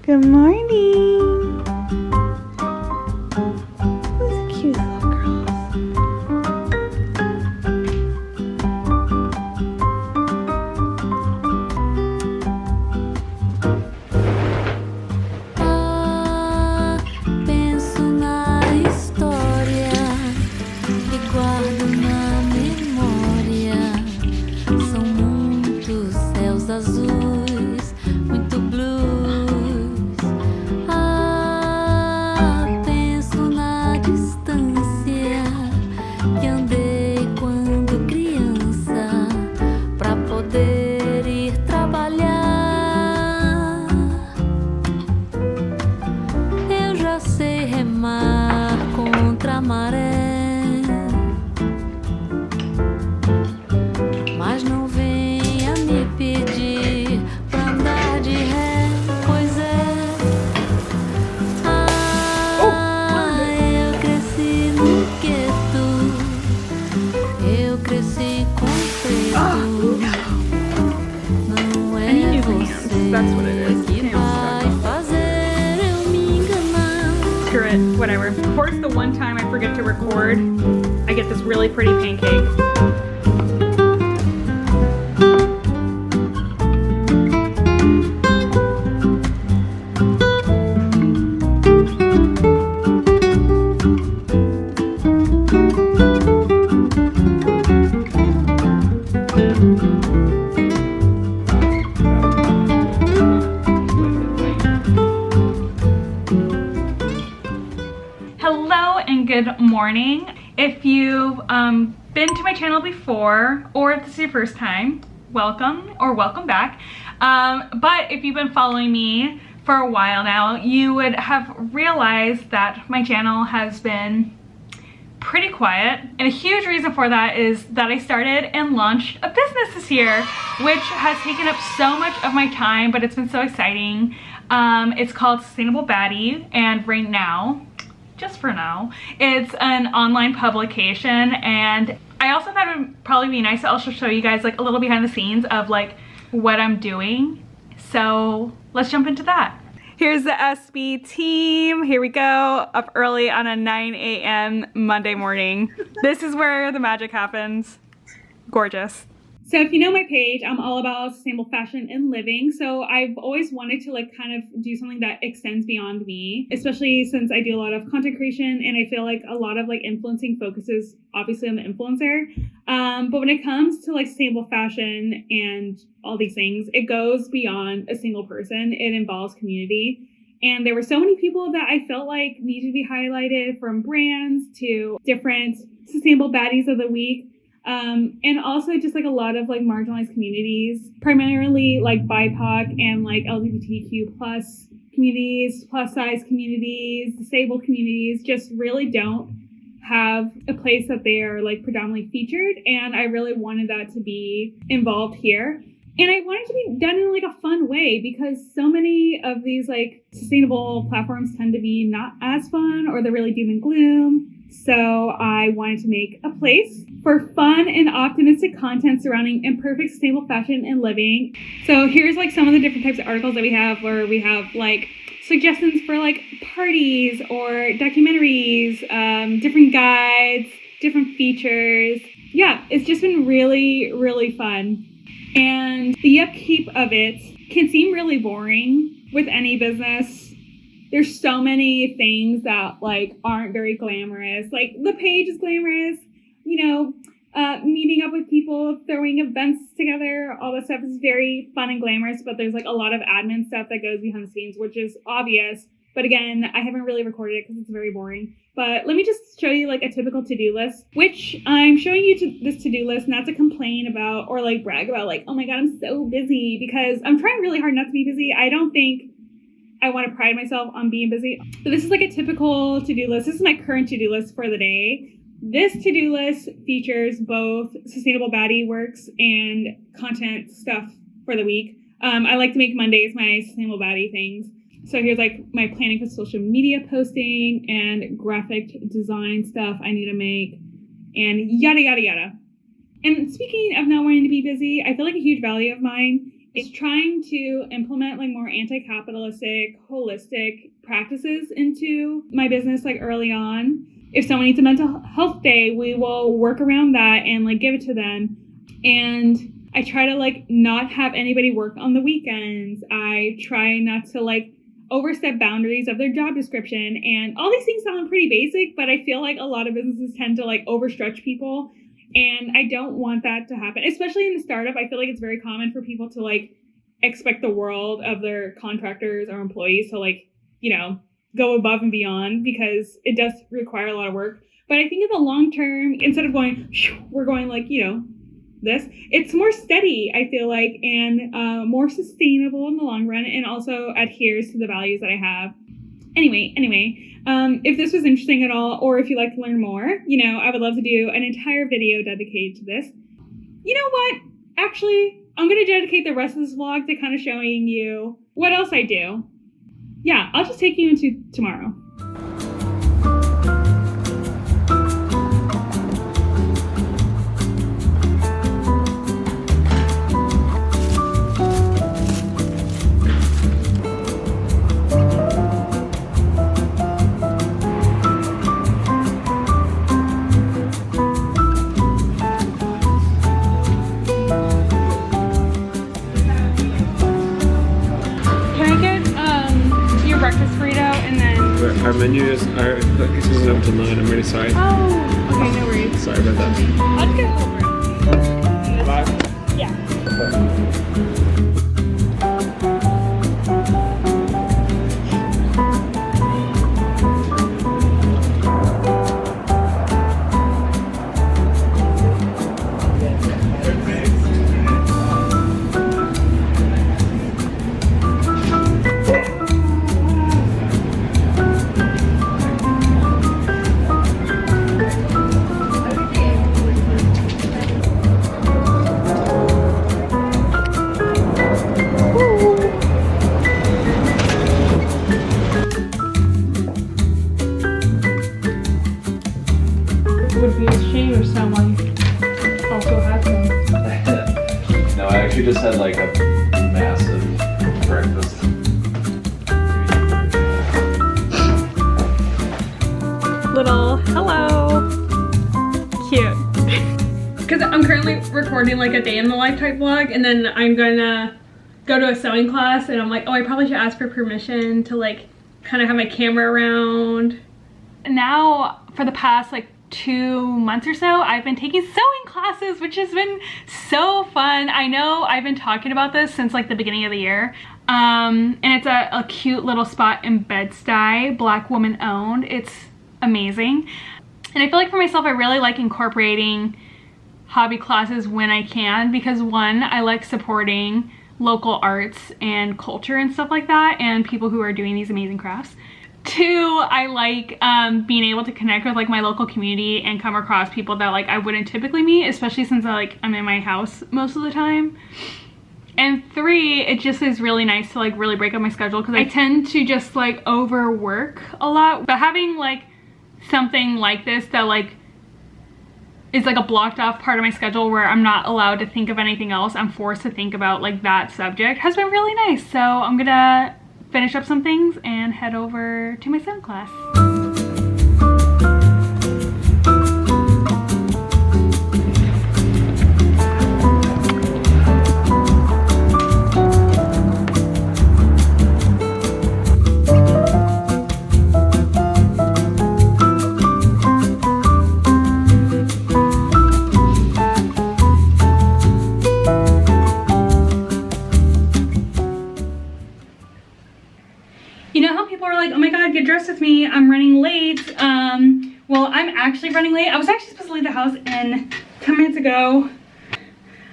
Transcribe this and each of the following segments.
Good morning. Who's a cute little girl? Penso na história que guardo na memória. São muitos céus azuis, muito blues. Penso na distância que andei quando criança pra poder ir trabalhar. Eu já sei remar contra a maré, mas não venha me pedir pra andar de ré, pois é. Eu cresci no gueto, eu cresci com preto. Não I need é new pants. That's what it is. você que vai fazer eu me enganar. Screw it. Whatever. Of course, the one time I forget to record, I get this really pretty pancake. Hello and good morning. If you've been to my channel before, or if this is your first time, welcome or welcome back. But if you've been following me for a while now, you would have realized that my channel has been pretty quiet. And a huge reason for that is that I started and launched a business this year, which has taken up so much of my time, but it's been so exciting. It's called Sustainable Baddie, and right now, just for now, it's an online publication, and I also thought it would probably be nice to also show you guys like a little behind the scenes of like what I'm doing. So let's jump into that. Here's the SB team. Here we go, up early on a 9 a.m. Monday morning. This is where the magic happens. Gorgeous. So if you know my page, I'm all about sustainable fashion and living. So I've always wanted to like kind of do something that extends beyond me, especially since I do a lot of content creation and I feel like a lot of like influencing focuses obviously on the influencer. But when it comes to like sustainable fashion and all these things, it goes beyond a single person. It involves community. And there were so many people that I felt like needed to be highlighted, from brands to different sustainable baddies of the week. And also just like a lot of like marginalized communities, primarily like BIPOC and like LGBTQ plus communities, plus size communities, disabled communities, just really don't have a place that they are like predominantly featured. And I really wanted that to be involved here. And I wanted to be done in like a fun way, because so many of these like sustainable platforms tend to be not as fun, or they're really doom and gloom. So I wanted to make a place for fun and optimistic content surrounding imperfect sustainable fashion and living. So here's like some of the different types of articles that we have, where we have like suggestions for like parties or documentaries, different guides, different features. Yeah, it's just been really, really fun. And the upkeep of it can seem really boring with any business. There's so many things that like aren't very glamorous. Like the page is glamorous, you know, meeting up with people, throwing events together, all that stuff is very fun and glamorous, but there's like a lot of admin stuff that goes behind the scenes, which is obvious. But again, I haven't really recorded it because it's very boring. But let me just show you like a typical to-do list, which I'm showing you this to-do list not to complain about or like brag about like, oh my God, I'm so busy, because I'm trying really hard not to be busy. I don't think I want to pride myself on being busy. So this is like a typical to-do list. This is my current to-do list for the day. This to-do list features both Sustainable Baddie works and content stuff for the week. I like to make Mondays my Sustainable Baddie things. So here's like my planning for social media posting and graphic design stuff I need to make, and yada, yada, yada. And speaking of not wanting to be busy, I feel like a huge value of mine It's trying to implement like more anti-capitalistic, holistic practices into my business like early on. If someone needs a mental health day, we will work around that and like give it to them. And I try to like not have anybody work on the weekends. I try not to like overstep boundaries of their job description. And all these things sound pretty basic, but I feel like a lot of businesses tend to like overstretch people. And I don't want that to happen, especially in the startup. I feel like it's very common for people to like expect the world of their contractors or employees to like, you know, go above and beyond, because it does require a lot of work. But I think in the long term, instead of going, we're going like, you know, this, it's more steady, I feel like, and more sustainable in the long run, and also adheres to the values that I have. Anyway, if this was interesting at all, or if you'd like to learn more, you know, I would love to do an entire video dedicated to this. You know what? Actually, I'm going to dedicate the rest of this vlog to kind of showing you what else I do. Yeah, I'll just take you into tomorrow. Our menu is, our cookies isn't up till 9. I'm really sorry. Oh, okay, no worries. Sorry about that. I'll just get over it. Bye. Yeah. Would be a shame if someone also had some. No, I actually just had like a massive breakfast. Little hello. Cute. Because I'm currently recording like a day in the life type vlog, and then I'm gonna go to a sewing class, and I'm like, oh, I probably should ask for permission to like kind of have my camera around. Now for the past like 2 months or so, I've been taking sewing classes, which has been so fun. I know I've been talking about this since like the beginning of the year. And it's a cute little spot in Bed-Stuy, Black woman owned. It's amazing. And I feel like for myself, I really like incorporating hobby classes when I can, because one, I like supporting local arts and culture and stuff like that, and people who are doing these amazing crafts. Two, I like being able to connect with like my local community and come across people that like I wouldn't typically meet, especially since I'm in my house most of the time. And three, it just is really nice to like really break up my schedule, because I tend to just like overwork a lot. But having like something like this that like is like a blocked off part of my schedule where I'm not allowed to think of anything else, I'm forced to think about like that subject, has been really nice. So I'm gonna finish up some things and head over to my sewing class. You know how people are like, oh my god, get dressed with me, I'm running late. Well, I'm actually running late. I was actually supposed to leave the house in 10 minutes ago.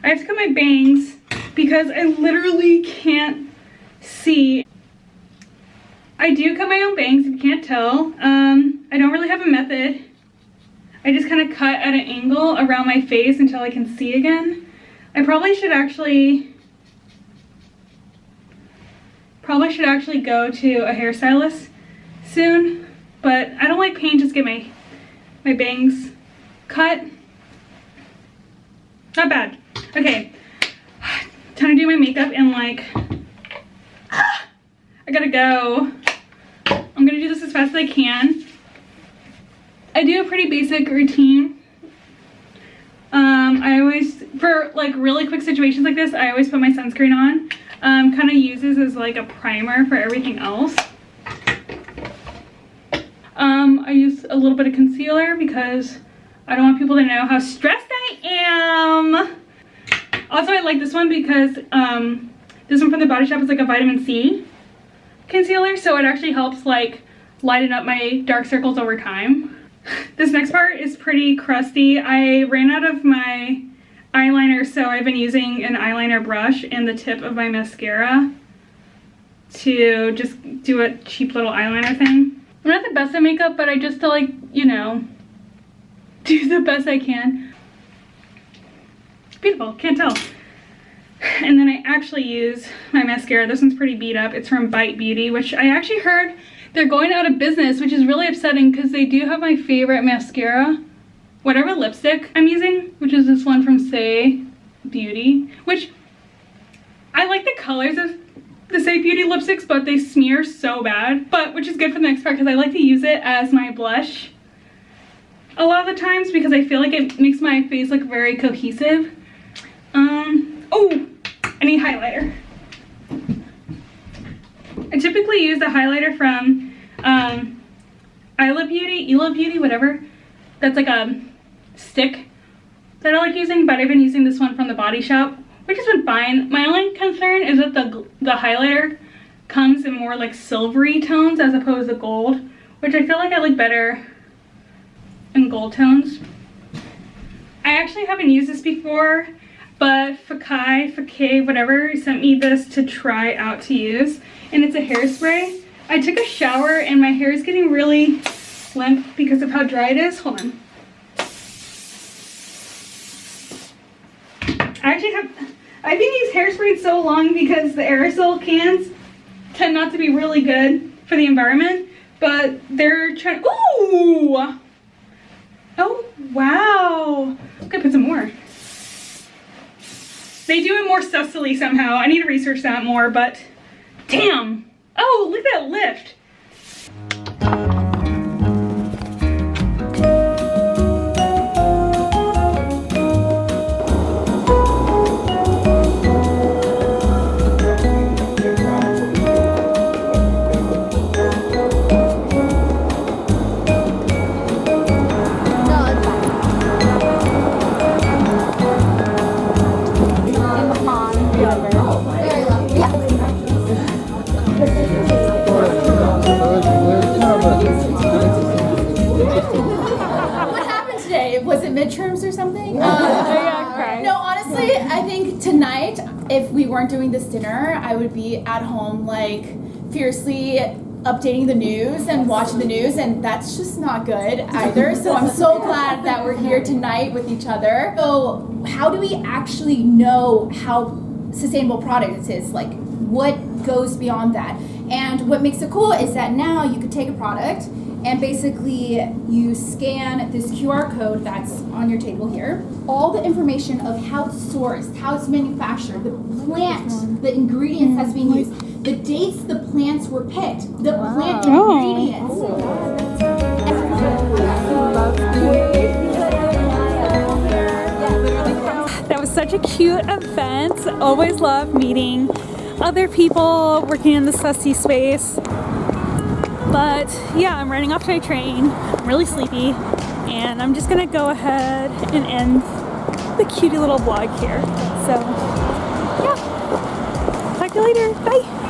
I have to cut my bangs because I literally can't see. I do cut my own bangs, if you can't tell. I don't really have a method. I just kind of cut at an angle around my face until I can see again. I probably should actually go to a hairstylist soon, but I don't like paying just to get my bangs cut. Not bad. Okay, time to do my makeup and like, I gotta go. I'm gonna do this as fast as I can. I do a pretty basic routine. I always, for like really quick situations like this, I always put my sunscreen on. Kind of uses as like a primer for everything else. I use a little bit of concealer because I don't want people to know how stressed I am. Also, I like this one because this one from the Body Shop is like a vitamin C concealer, so it actually helps like lighten up my dark circles over time. This next part is pretty crusty. I ran out of my eyeliner, so I've been using an eyeliner brush and the tip of my mascara to just do a cheap little eyeliner thing. I'm not the best at makeup, but I just to like, you know, do the best I can. Beautiful, can't tell. And then I actually use my mascara. This one's pretty beat up. It's from Bite Beauty, which I actually heard they're going out of business, which is really upsetting because they do have my favorite mascara, whatever lipstick I'm using, which is this one from Say Beauty, which I like the colors of the Say Beauty lipsticks, but they smear so bad, but which is good for the next part because I like to use it as my blush a lot of the times because I feel like it makes my face look very cohesive. Oh, I need highlighter. I typically use the highlighter from Isla Beauty, whatever. That's like a stick that I like using, but I've been using this one from the Body Shop, which has been fine. My only concern is that the highlighter comes in more like silvery tones as opposed to gold, which I feel like I like better in gold tones. I actually haven't used this before, but Fakai, whatever, sent me this to try out to use, and it's a hairspray. I took a shower and my hair is getting really limp because of how dry it is. Hold on. I've been using hairspray so long because the aerosol cans tend not to be really good for the environment, but they're trying, ooh! Oh, wow. I'm gonna put some more. They do it more sussily somehow. I need to research that more, but damn. Oh, look at that lift. Midterms or something? No, honestly, I think tonight, if we weren't doing this dinner, I would be at home, like, fiercely updating the news and watching the news, and that's just not good either. So I'm so glad that we're here tonight with each other. So how do we actually know how sustainable product it is? Like, what goes beyond that? And what makes it cool is that now you could take a product and basically you scan this QR code that's on your table here. All the information of how it's sourced, how it's manufactured, the plant, the ingredients that's being used, the dates the plants were picked, the plant ingredients. That was such a cute event. Always love meeting other people working in the sussy space. But yeah, I'm running off to my train. I'm really sleepy, and I'm just gonna go ahead and end the cutie little vlog here. So yeah, talk to you later. Bye.